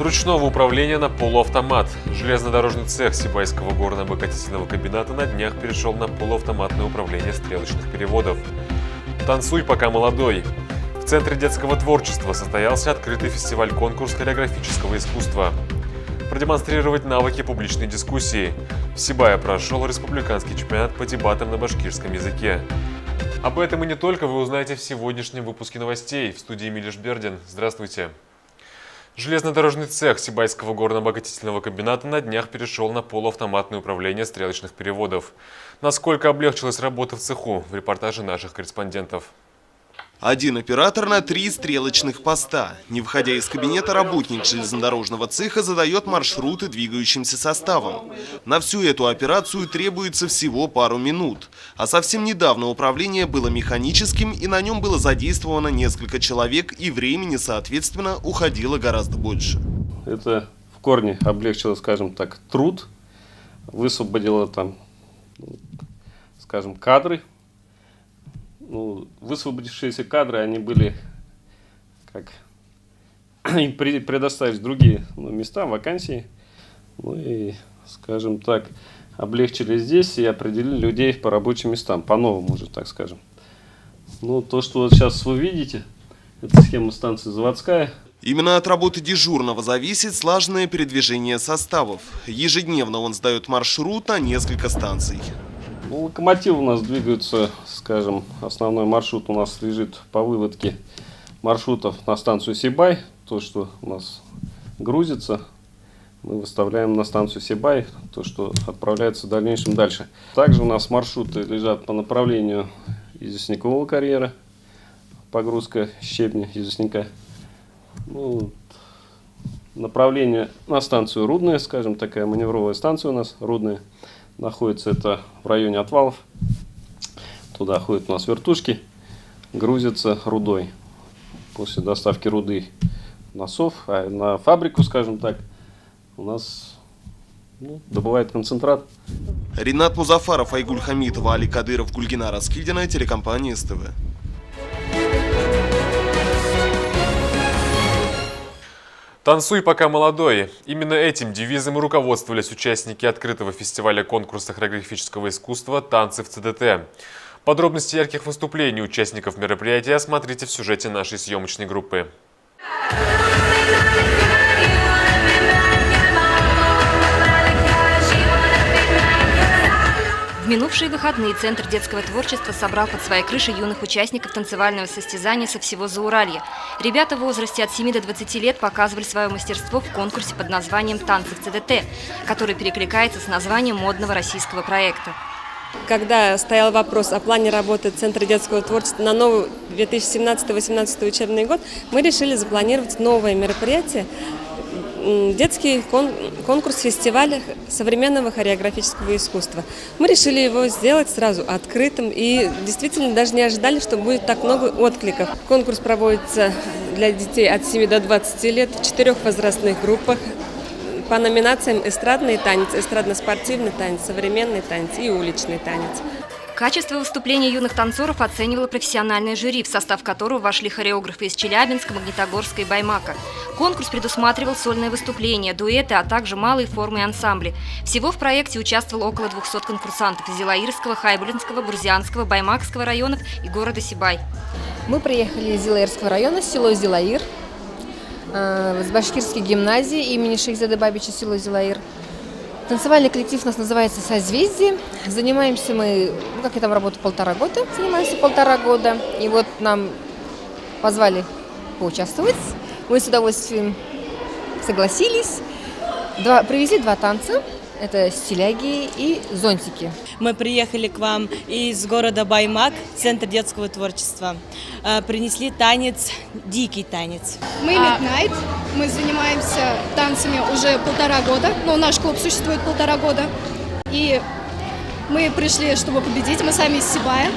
ручного управления на полуавтомат. Железнодорожный цех Сибайского горно-обогатительного комбината на днях перешел на полуавтоматное управление стрелочных переводов. «Танцуй, пока молодой». В Центре детского творчества состоялся открытый фестиваль-конкурс хореографического искусства. Продемонстрировать навыки публичной дискуссии. В Сибае прошел республиканский чемпионат по дебатам на башкирском языке. Об этом и не только вы узнаете в сегодняшнем выпуске новостей. В студии Милиш Бердин. Здравствуйте. Железнодорожный цех Сибайского горно-обогатительного комбината на днях перешел на полуавтоматное управление стрелочных переводов. Насколько облегчилась работа в цеху, в репортаже наших корреспондентов. Один оператор на 3 стрелочных поста. Не выходя из кабинета, работник железнодорожного цеха задает маршруты двигающимся составам. На всю эту операцию требуется всего пару минут. А совсем недавно управление было механическим, и на нем было задействовано несколько человек, и времени, соответственно, уходило гораздо больше. Это в корне облегчило, скажем так, труд, высвободило там, скажем, кадры. Высвободившиеся кадры, они были, им предоставились другие места, вакансии. И, скажем так, облегчили здесь и определили людей по рабочим местам, по-новому уже, так скажем. То, что вот сейчас вы видите, это схема станции заводская. Именно от работы дежурного зависит слаженное передвижение составов. Ежедневно он сдает маршрут на несколько станций. Локомотивы у нас двигаются, скажем, основной маршрут у нас лежит по выводке маршрутов на станцию Сибай. То, что у нас грузится, мы выставляем на станцию Сибай, то, что отправляется в дальнейшем дальше. Также у нас маршруты лежат по направлению известнякового карьера, погрузка щебня известняка. Направление на станцию Рудная, скажем, такая маневровая станция у нас, Рудная. Находится это в районе отвалов. Туда ходят у нас вертушки, грузятся рудой. После доставки руды на СОВ, а на фабрику, скажем так, у нас добывает концентрат. Ринат Музафаров, Айгуль Хамитова, Али Кадыров, Гульгина Раскильдина, телекомпания СТВ. «Танцуй, пока молодой». Именно этим девизом и руководствовались участники открытого фестиваля конкурса хореографического искусства «Танцы в ЦДТ». Подробности ярких выступлений участников мероприятия смотрите в сюжете нашей съемочной группы. В минувшие выходные Центр детского творчества собрал под своей крышей юных участников танцевального состязания со всего Зауралья. Ребята в возрасте от 7 до 20 лет показывали свое мастерство в конкурсе под названием «Танцы в ЦДТ», который перекликается с названием модного российского проекта. Когда стоял вопрос о плане работы Центра детского творчества на новый 2017-2018 учебный год, мы решили запланировать новое мероприятие – детский конкурс-фестиваль современного хореографического искусства. Мы решили его сделать сразу открытым и действительно даже не ожидали, что будет так много откликов. Конкурс проводится для детей от 7 до 20 лет в 4 возрастных группах по номинациям эстрадный танец, эстрадно-спортивный танец, современный танец и уличный танец. Качество выступления юных танцоров оценивало профессиональное жюри, в состав которого вошли хореографы из Челябинска, Магнитогорска и Баймака. Конкурс предусматривал сольные выступления, дуэты, а также малые формы и ансамбли. Всего в проекте участвовало около 200 конкурсантов из Зилаирского, Хайбулинского, Бурзянского, Баймакского районов и города Сибай. Мы приехали из Зилаирского района, село Зилаир, с башкирской гимназии имени Шейхзады Бабича, село Зилаир. Танцевальный коллектив у нас называется «Созвездие». Занимаемся мы, как я там работаю, 1,5 года. Занимаемся 1,5 года. И вот нам позвали поучаствовать. Мы с удовольствием согласились. Привезли 2 танца. Это стиляги и зонтики. Мы приехали к вам из города Баймак, Центр детского творчества. Принесли танец, дикий танец. Мы Midnight. Мы занимаемся танцами уже 1,5 года. Но наш клуб существует 1,5 года. И мы пришли, чтобы победить. Мы сами из Сибая.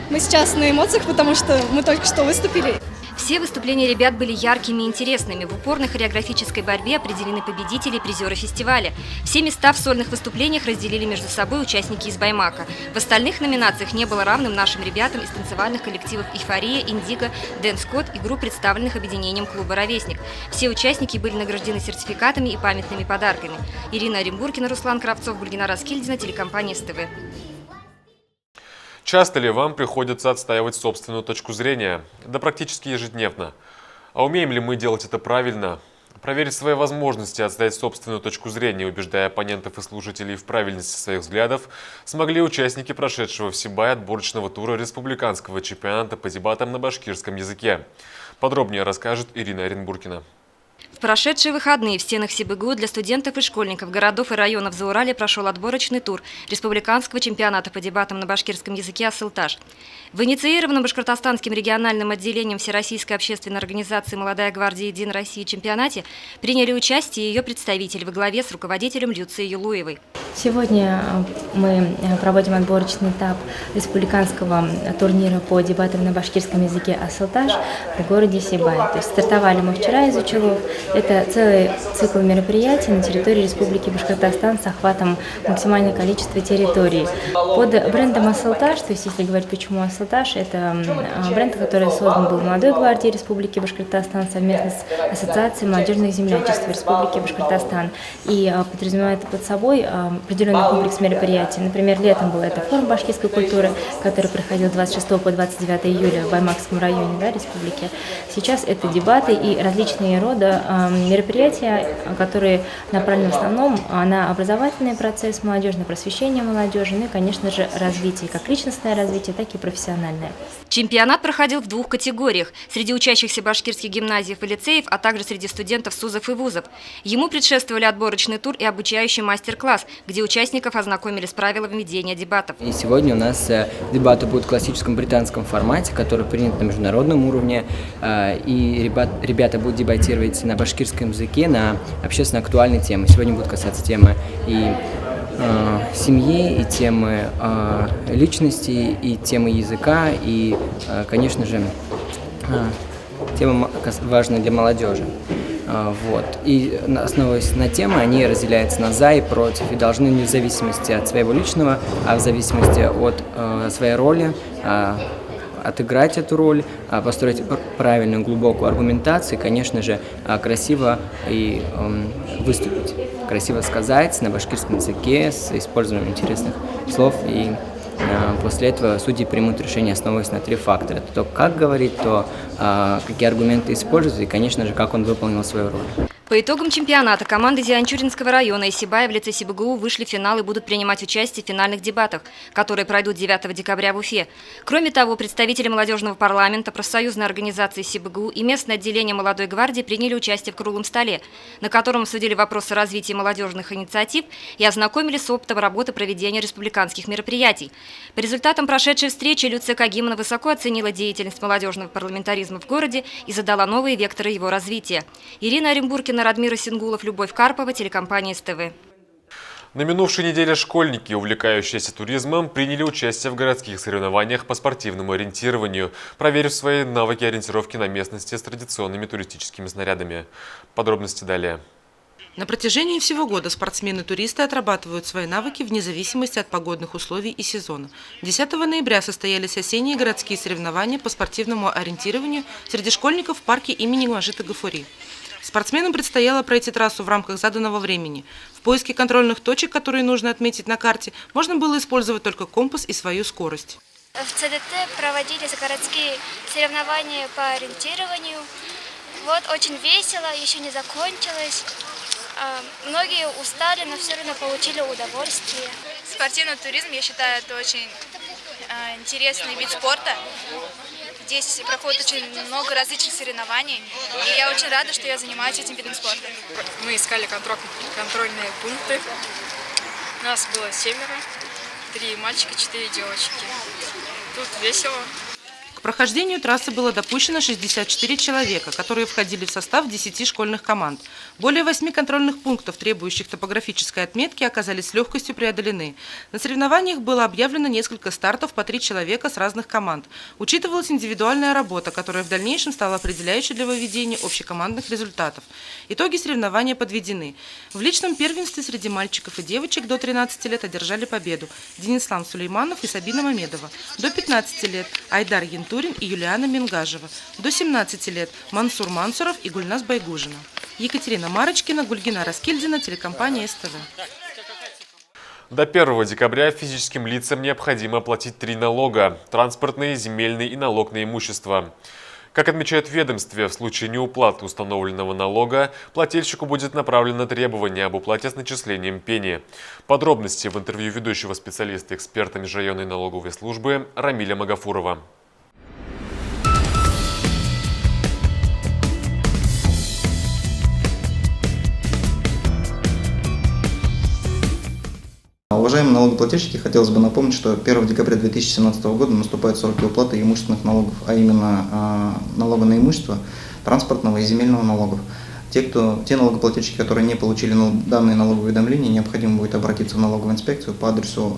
Мы сейчас на эмоциях, потому что мы только что выступили. В Все выступления ребят были яркими и интересными. В упорной хореографической борьбе определены победители и призеры фестиваля. Все места в сольных выступлениях разделили между собой участники из Баймака. В остальных номинациях не было равным нашим ребятам из танцевальных коллективов «Эйфория», «Индиго», «Дэнс Код» и групп, представленных объединением клуба «Ровесник». Все участники были награждены сертификатами и памятными подарками. Ирина Оренбургина, Руслан Кравцов, Гульнара Раскильдина, телекомпания СТВ. Часто ли вам приходится отстаивать собственную точку зрения? Да практически ежедневно. А умеем ли мы делать это правильно? Проверить свои возможности отстоять собственную точку зрения, убеждая оппонентов и слушателей в правильности своих взглядов, смогли участники прошедшего в Сибае отборочного тура республиканского чемпионата по дебатам на башкирском языке. Подробнее расскажет Ирина Оренбургина. В прошедшие выходные в стенах СибГУ для студентов и школьников городов и районов Зауралья прошел отборочный тур республиканского чемпионата по дебатам на башкирском языке «Асылташ». В инициированном Башкортостанским региональным отделением Всероссийской общественной организации «Молодая гвардия Единой России» чемпионате приняли участие ее представители во главе с руководителем Люцией Юлуевой. Сегодня мы проводим отборочный этап республиканского турнира по дебатам на башкирском языке «Асылташ» в городе Сибай. То есть стартовали мы вчера из Учелов. Это целый цикл мероприятий на территории Республики Башкортостан с охватом максимального количества территорий. Под брендом «Асылташ», то есть если говорить почему «Асылташ», это бренд, который создан был Молодой гвардией Республики Башкортостан совместно с Ассоциацией молодежных землячеств Республики Башкортостан и подразумевает под собой определенный комплекс мероприятий. Например, летом был это форум башкирской культуры, который проходил 26 по 29 июля в Баймакском районе республики. Сейчас это дебаты и различные рода мероприятия, которые направлены в основном на образовательный процесс молодежи, на просвещение молодежи, ну и, конечно же, развитие, как личностное развитие, так и профессиональное. Чемпионат проходил в двух категориях – среди учащихся башкирских гимназиев и лицеев, а также среди студентов СУЗов и вузов. Ему предшествовали отборочный тур и обучающий мастер-класс, где участников ознакомили с правилами ведения дебатов. И сегодня у нас дебаты будут в классическом британском формате, который принят на международном уровне, и ребята будут дебатировать на башкирском языке на общественно актуальные темы. Сегодня будут касаться темы и семьи, и темы личности, и темы языка, и, конечно же, темы важные для молодежи. Вот. И основываясь на темы, они разделяются на «за» и «против», и должны не в зависимости от своего личного, а в зависимости от своей роли отыграть эту роль, построить правильную глубокую аргументацию и, конечно же, красиво и выступить, красиво сказать на башкирском языке с использованием интересных слов. И после этого судьи примут решение, основываясь на 3 фактора. То, как говорить, то какие аргументы используют и, конечно же, как он выполнил свою роль. По итогам чемпионата команды Зианчуринского района и Сибая в лице СибГУ вышли в финал и будут принимать участие в финальных дебатах, которые пройдут 9 декабря в Уфе. Кроме того, представители молодежного парламента, профсоюзной организации СибГУ и местное отделение Молодой гвардии приняли участие в круглом столе, на котором обсудили вопросы развития молодежных инициатив и ознакомились с опытом работы проведения республиканских мероприятий. По результатам прошедшей встречи Люция Кагимовна высоко оценила деятельность молодежного парламентаризма в городе и задала новые векторы его развития. Ирина Оренбургина, Радмира Сингулов, Любовь Карпова, телекомпания СТВ. На минувшей неделе школьники, увлекающиеся туризмом, приняли участие в городских соревнованиях по спортивному ориентированию, проверив свои навыки ориентировки на местности с традиционными туристическими снарядами. Подробности далее. На протяжении всего года спортсмены-туристы отрабатывают свои навыки вне зависимости от погодных условий и сезона. 10 ноября состоялись осенние городские соревнования по спортивному ориентированию среди школьников в парке имени Мажита Гафури. Спортсменам предстояло пройти трассу в рамках заданного времени. В поиске контрольных точек, которые нужно отметить на карте, можно было использовать только компас и свою скорость. В ЦДТ проводились городские соревнования по ориентированию. Вот очень весело, еще не закончилось. Многие устали, но все равно получили удовольствие. Спортивный туризм, я считаю, это очень интересный вид спорта. Здесь проходит очень много различных соревнований, и я очень рада, что я занимаюсь этим видом спорта. Мы искали контрольные пункты. Нас было 7, 3 мальчика, 4 девочки. Тут весело. К прохождению трассы было допущено 64 человека, которые входили в состав 10 школьных команд. Более 8 контрольных пунктов, требующих топографической отметки, оказались с легкостью преодолены. На соревнованиях было объявлено несколько стартов по 3 человека с разных команд. Учитывалась индивидуальная работа, которая в дальнейшем стала определяющей для выведения общекомандных результатов. Итоги соревнования подведены. В личном первенстве среди мальчиков и девочек до 13 лет одержали победу Денислам Сулейманов и Сабина Мамедова. До 15 лет Айдар Янтурин и Юлиана Мингажева. До 17 лет Мансур Мансуров и Гульназ Байгужина. Екатерина Марочкина, Гульгина Раскильдина, телекомпания СТВ. До 1 декабря физическим лицам необходимо оплатить 3 налога – транспортный, земельный и налог на имущество. Как отмечают в ведомстве, в случае неуплаты установленного налога плательщику будет направлено требование об уплате с начислением пени. Подробности в интервью ведущего специалиста-эксперта межрайонной налоговой службы Рамиля Магафурова. Уважаемые налогоплательщики, хотелось бы напомнить, что 1 декабря 2017 года наступают сроки уплаты имущественных налогов, а именно налога на имущество, транспортного и земельного налогов. Те налогоплательщики, которые не получили данные налоговые уведомления, необходимо будет обратиться в налоговую инспекцию по адресу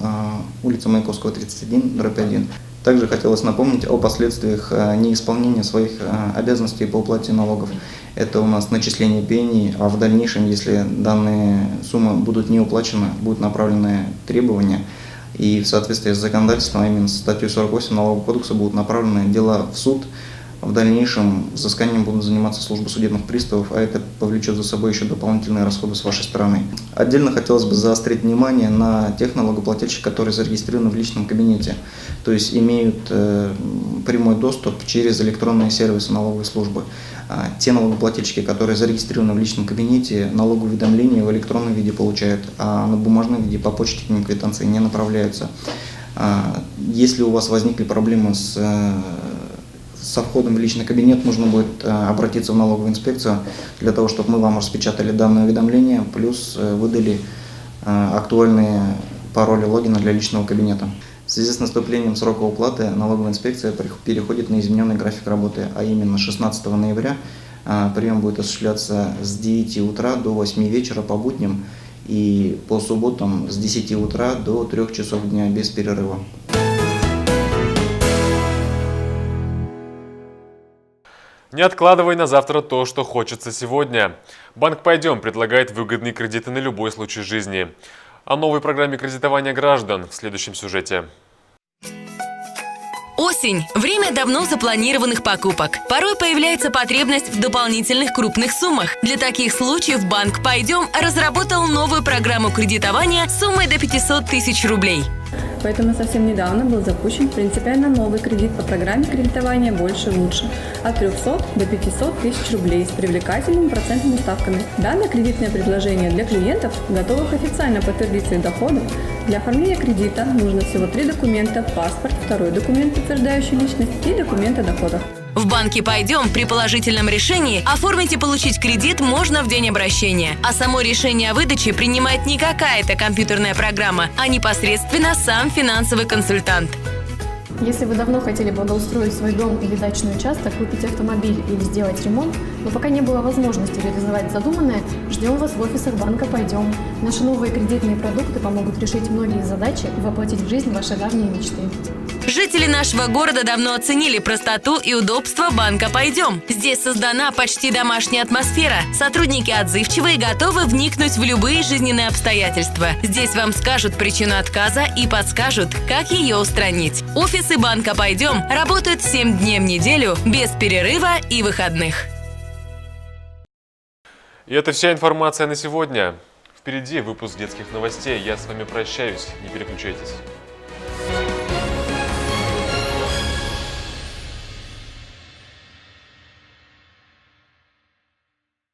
улица Маяковского, 31/1. Также хотелось напомнить о последствиях неисполнения своих обязанностей по уплате налогов. Это у нас начисление пени, а в дальнейшем, если данные суммы будут не уплачены, будут направлены требования. И в соответствии с законодательством, а именно с статьей 48 Налогового кодекса, будут направлены дела в суд. В дальнейшем взысканием будут заниматься службы судебных приставов, а это повлечет за собой еще дополнительные расходы с вашей стороны. Отдельно хотелось бы заострить внимание на тех налогоплательщиков, которые зарегистрированы в личном кабинете, то есть имеют прямой доступ через электронные сервисы налоговой службы. Те налогоплательщики, которые зарегистрированы в личном кабинете, налоговые уведомления в электронном виде получают, а на бумажном виде по почте к ним квитанции не направляются. Если у вас возникли проблемы со входом в личный кабинет, нужно будет обратиться в налоговую инспекцию для того, чтобы мы вам распечатали данное уведомление, плюс выдали актуальные пароли логина для личного кабинета. В связи с наступлением срока уплаты налоговая инспекция переходит на измененный график работы, а именно 16 ноября прием будет осуществляться с 9 утра до 8 вечера по будням и по субботам с 10 утра до 3 часов дня без перерыва. Не откладывай на завтра то, что хочется сегодня. Банк «Пойдем» предлагает выгодные кредиты на любой случай жизни. О новой программе кредитования граждан в следующем сюжете. Осень – время давно запланированных покупок. Порой появляется потребность в дополнительных крупных суммах. Для таких случаев банк «Пойдем» разработал новую программу кредитования суммой до 500 тысяч рублей. Поэтому совсем недавно был запущен принципиально новый кредит по программе кредитования «Больше лучше» от 300 до 500 тысяч рублей с привлекательными процентными ставками. Данное кредитное предложение для клиентов, готовых официально подтвердить свои доходы. Для оформления кредита нужно всего 3 документа: паспорт, второй документ, подтверждающий личность, и документ о доходах. В банке «Пойдем» при положительном решении оформить и получить кредит можно в день обращения. А само решение о выдаче принимает не какая-то компьютерная программа, а непосредственно сам финансовый консультант. Если вы давно хотели благоустроить свой дом или дачный участок, купить автомобиль или сделать ремонт, но пока не было возможности реализовать задуманное, ждем вас в офисах банка «Пойдем». Наши новые кредитные продукты помогут решить многие задачи и воплотить в жизнь ваши давние мечты. Жители нашего города давно оценили простоту и удобство банка «Пойдем». Здесь создана почти домашняя атмосфера. Сотрудники отзывчивы и готовы вникнуть в любые жизненные обстоятельства. Здесь вам скажут причину отказа и подскажут, как ее устранить. Офисы банка «Пойдем» работают 7 дней в неделю, без перерыва и выходных. И это вся информация на сегодня. Впереди выпуск детских новостей. Я с вами прощаюсь. Не переключайтесь.